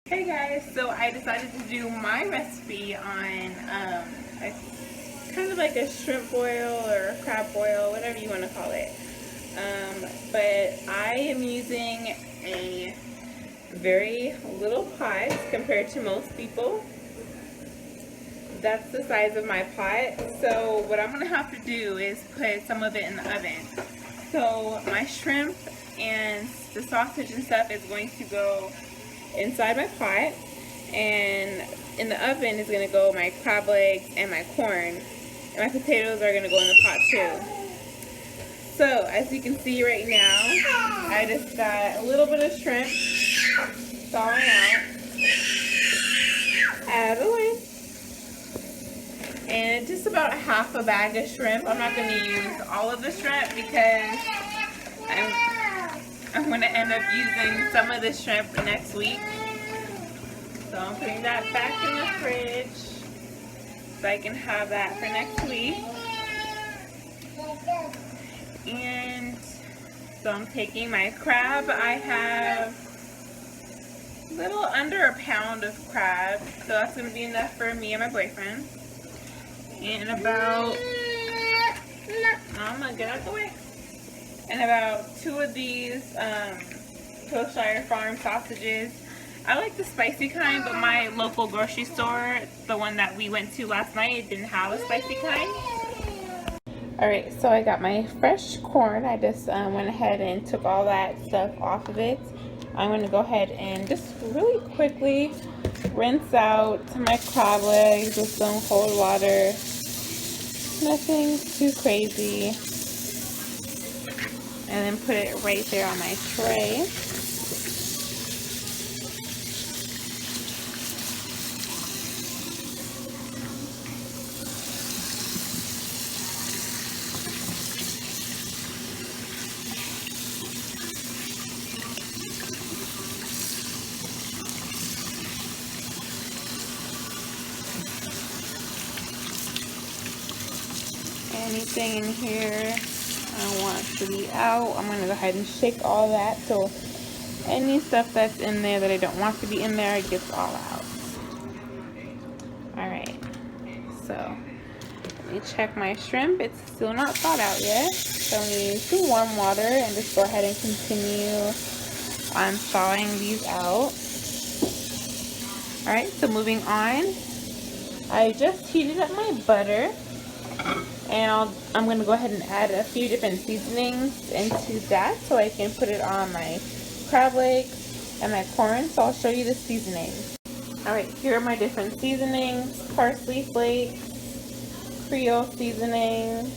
Hey guys, so I decided to do my recipe on kind of like a shrimp boil or a crab boil, whatever you want to call it. But I am using a very little pot compared to most people. That's the size of my pot. So what I'm going to have to do is put some of it in the oven. So my shrimp and the sausage and stuff is going to go inside my pot, and in the oven is going to go my crab legs and my corn, and my potatoes are going to go in the pot too. So as you can see right now, I just got a little bit of shrimp thawing out, out of the way, and just about half a bag of shrimp. I'm not going to use all of the shrimp because I'm going to end up using some of the shrimp next week. So I'm putting that back in the fridge so I can have that for next week. And so I'm taking my crab. I have a little under a pound of crab, so that's going to be enough for me and my boyfriend. And about, I'm going to get out of the way. And about 2 of these Shire Farm sausages. I like the spicy kind, but my local grocery store, the one that we went to last night, didn't have a spicy kind. Alright, so I got my fresh corn. I just went ahead and took all that stuff off of it. I'm going to go ahead and just really quickly rinse out my crab legs with some cold water. Nothing too crazy. And then put it right there on my tray. Anything in here I want to be out, I'm going to go ahead and shake all that, so any stuff that's in there that I don't want to be in there, it gets all out. Alright, so let me check my shrimp. It's still not thawed out yet, so I'm going to use some warm water and just go ahead and continue on thawing these out. Alright, so moving on, I just heated up my butter. And I'm going to go ahead and add a few different seasonings into that so I can put it on my crab legs and my corn. So I'll show you the seasonings. Alright, here are my different seasonings. Parsley flakes, Creole seasoning,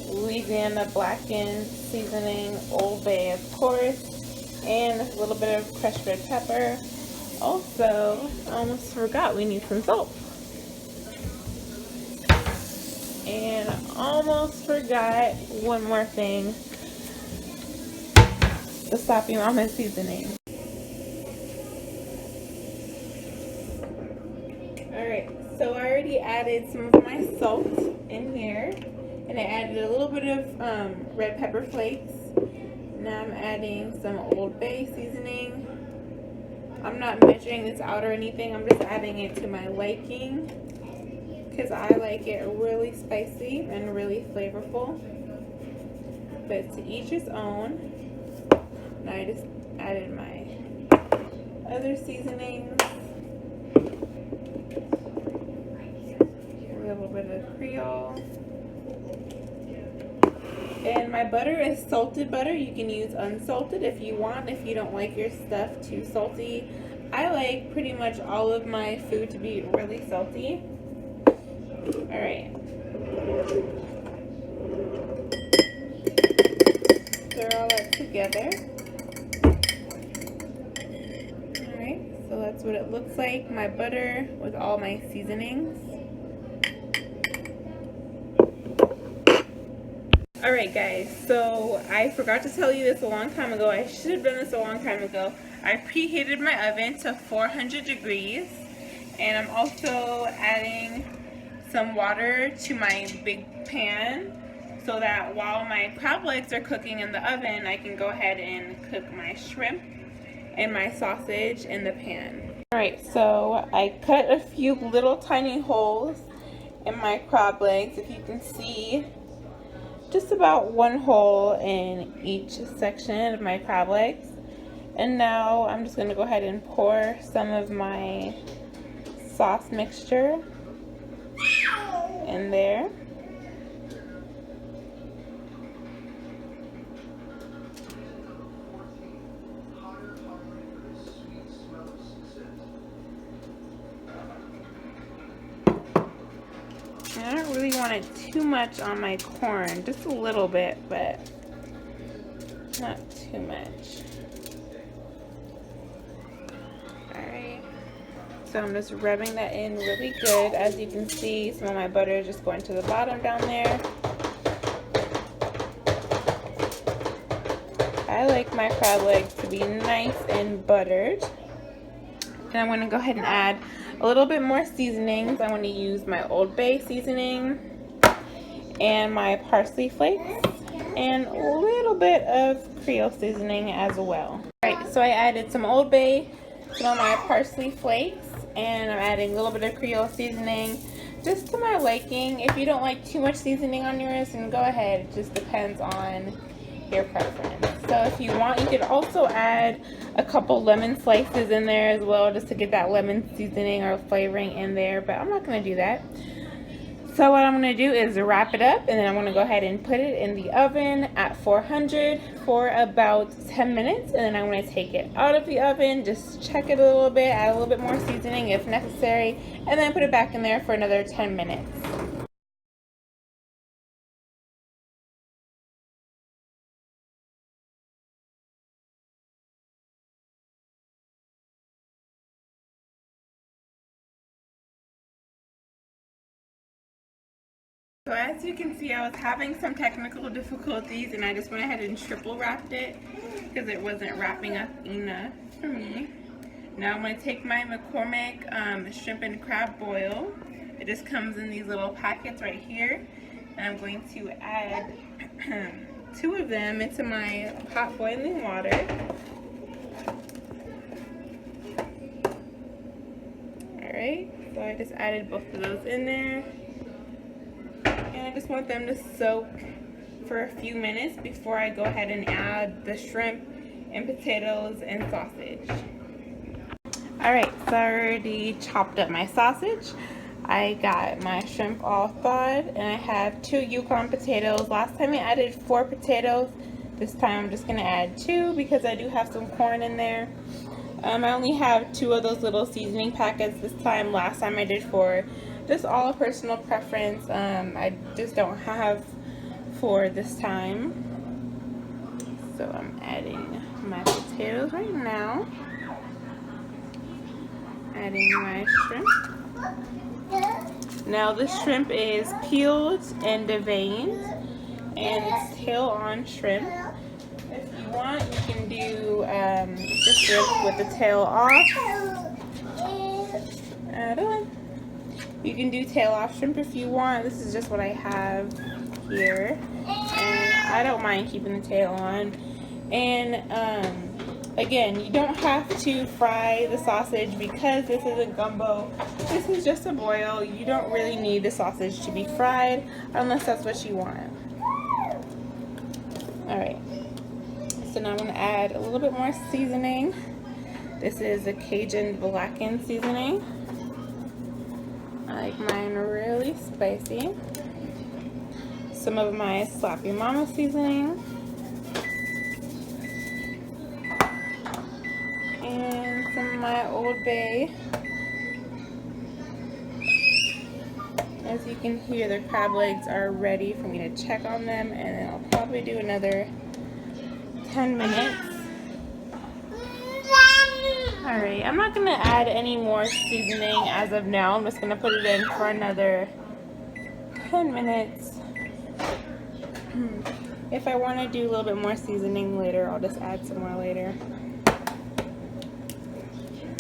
Louisiana blackened seasoning, Old Bay of course, and a little bit of crushed red pepper. Also, I almost forgot we need some salt. And I almost forgot one more thing, the Sloppy Mama seasoning. Alright, so I already added some of my salt in here, and I added a little bit of red pepper flakes. Now I'm adding some Old Bay seasoning. I'm not measuring this out or anything, I'm just adding it to my liking, because I like it really spicy and really flavorful, but to each his own. And I just added my other seasonings, a little bit of Creole, and my butter is salted butter. You can use unsalted if you want, if you don't like your stuff too salty. I like pretty much all of my food to be really salty. Alright, stir all that together. Alright, so that's what it looks like, my butter with all my seasonings. Alright guys, so I forgot to tell you this a long time ago. I should have done this a long time ago. I preheated my oven to 400 degrees, and I'm also adding some water to my big pan so that while my crab legs are cooking in the oven, I can go ahead and cook my shrimp and my sausage in the pan. Alright, so I cut a few little tiny holes in my crab legs. If you can see, just about one hole in each section of my crab legs. And now I'm just going to go ahead and pour some of my sauce mixture in there. I don't really want it too much on my corn, just a little bit, but not too much. Alright, so I'm just rubbing that in really good. As you can see, some of my butter is just going to the bottom down there. I like my crab legs to be nice and buttered. And I'm going to go ahead and add a little bit more seasonings. I'm going to use my Old Bay seasoning and my parsley flakes and a little bit of Creole seasoning as well. Alright, so I added some Old Bay, some of my parsley flakes, and I'm adding a little bit of Creole seasoning just to my liking. If you don't like too much seasoning on yours, then go ahead. It just depends on your preference. So if you want, you could also add a couple lemon slices in there as well, just to get that lemon seasoning or flavoring in there, but I'm not going to do that. So what I'm going to do is wrap it up, and then I'm going to go ahead and put it in the oven at 400 for about 10 minutes, and then I'm going to take it out of the oven, just check it a little bit, add a little bit more seasoning if necessary, and then put it back in there for another 10 minutes. So as you can see, I was having some technical difficulties, and I just went ahead and triple wrapped it because it wasn't wrapping up enough for me. Now I'm going to take my McCormick shrimp and crab boil. It just comes in these little packets right here. And I'm going to add 2 of them into my hot boiling water. Alright, so I just added both of those in there. And I just want them to soak for a few minutes before I go ahead and add the shrimp and potatoes and sausage. Alright, so I already chopped up my sausage. I got my shrimp all thawed, and I have 2 Yukon potatoes. Last time I added 4 potatoes. This time I'm just going to add 2 because I do have some corn in there. I only have 2 of those little seasoning packets this time. Last time I did 4. Just all personal preference. I just don't have 4 this time. So I'm adding my potatoes right now. Adding my shrimp. Now this shrimp is peeled and deveined, and it's tail on shrimp. If you want, you can do the shrimp with the tail off. Add on. You can do tail off shrimp if you want. This is just what I have here, and I don't mind keeping the tail on. And again, you don't have to fry the sausage because this isn't gumbo. This is just a boil. You don't really need the sausage to be fried unless that's what you want. Alright, so now I'm going to add a little bit more seasoning. This is a Cajun blackened seasoning. I like mine really spicy. Some of my Sloppy Mama seasoning. And some of my Old Bay. As you can hear, the crab legs are ready for me to check on them, and then I'll probably do another 10 minutes. Alright, I'm not going to add any more seasoning as of now. I'm just going to put it in for another 10 minutes. If I want to do a little bit more seasoning later, I'll just add some more later.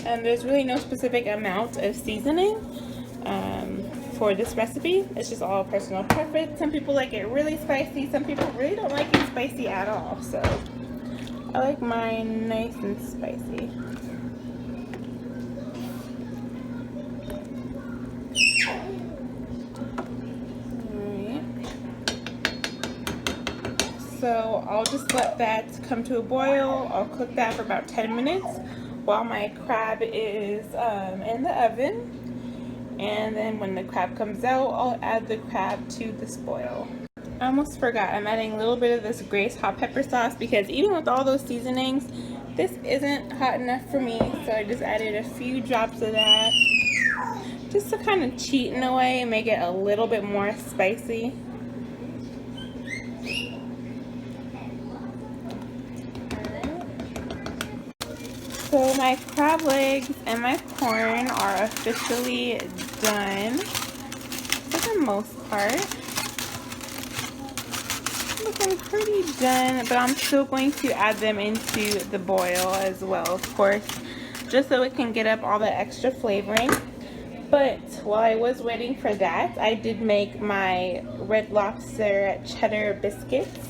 And there's really no specific amount of seasoning for this recipe. It's just all personal preference. Some people like it really spicy. Some people really don't like it spicy at all. So I like mine nice and spicy. So I'll just let that come to a boil. I'll cook that for about 10 minutes while my crab is in the oven. And then when the crab comes out, I'll add the crab to this boil. I almost forgot, I'm adding a little bit of this Grace hot pepper sauce because even with all those seasonings, this isn't hot enough for me. So I just added a few drops of that just to kind of cheat in a way and make it a little bit more spicy. So my crab legs and my corn are officially done for the most part. Looking pretty done, but I'm still going to add them into the boil as well, of course, just so it can get up all the extra flavoring. But while I was waiting for that, I did make my Red Lobster Cheddar biscuits,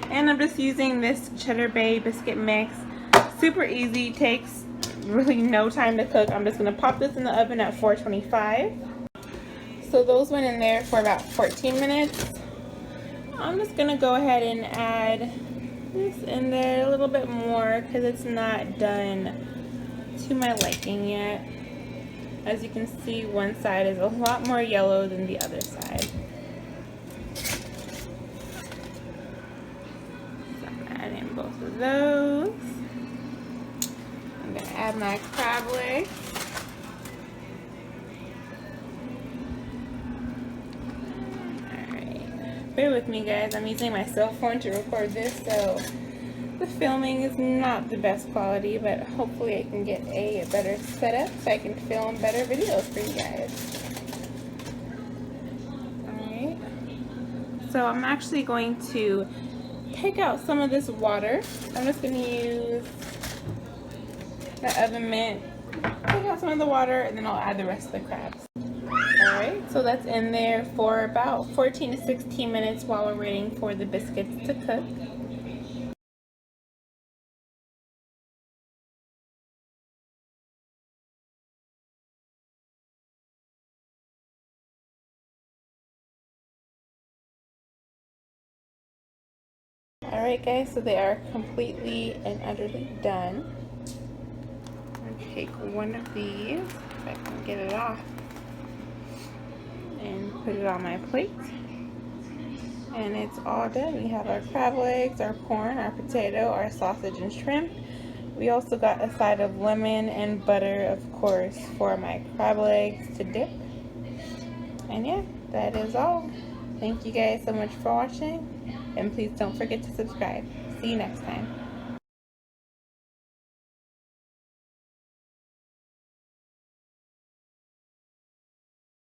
and I'm just using this Cheddar Bay biscuit mix. Super easy, takes really no time to cook. I'm just going to pop this in the oven at 425. So those went in there for about 14 minutes. I'm just going to go ahead and add this in there a little bit more because it's not done to my liking yet. As you can see, one side is a lot more yellow than the other side. So I'm adding both of those. I'm going to add my crab legs. Alright, bear with me guys, I'm using my cell phone to record this, so the filming is not the best quality, but hopefully I can get a better setup so I can film better videos for you guys. Alright, so I'm actually going to take out some of this water. I'm just going to use the oven mitt, take out some of the water, and then I'll add the rest of the crabs. Alright, so that's in there for about 14 to 16 minutes while we're waiting for the biscuits to cook. Alright guys, so they are completely and utterly done. I'm going to take one of these, if I can get it off, and put it on my plate. And it's all done. We have our crab legs, our corn, our potato, our sausage and shrimp. We also got a side of lemon and butter, of course, for my crab legs to dip. And yeah, that is all. Thank you guys so much for watching. And please don't forget to subscribe. See you next time.